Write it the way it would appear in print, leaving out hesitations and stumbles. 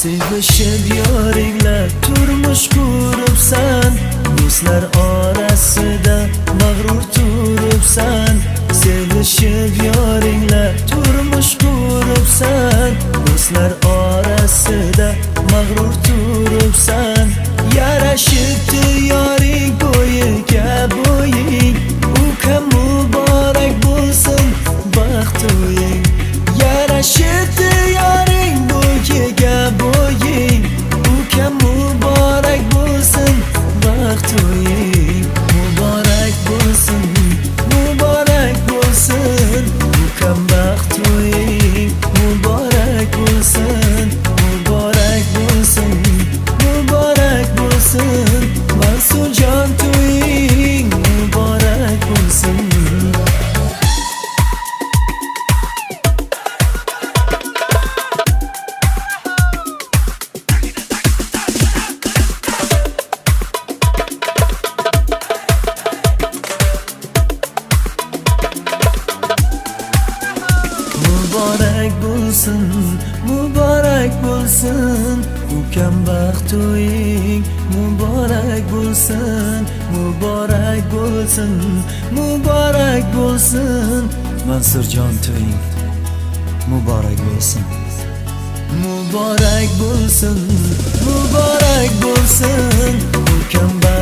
Sevishib yoringlar turmush quribsan, do'stlar orasida mag'rur turibsan. Sevishib yoringlar turmush quribsan, do'stlar orasida mag'rur turibsan. Yarashibdi yoring bo'yiga bo'ying, ukam muborak bo'lsin baxt to'ying. Yarashibdi yoring bo'yiga bo'ying, ukam muborak bo'lsin baxt to'ying. Muborak bo'lsin, muborak bo'lsin, ukam baxt to'ying. Muborak bo'lsin, muborak bo'lsin, muborak bo'lsin, Mansurjon to'ying muborak bo'lsin. Muborak bo'lsin, muborak bo'lsin, ukam baxt to'ying. Muborak bo'lsin, muborak bo'lsin, muborak bo'lsin, Mansurjon to'ying muborak bo'lsin. Muborak bo'lsin, muborak bo'lsin, ukam baxt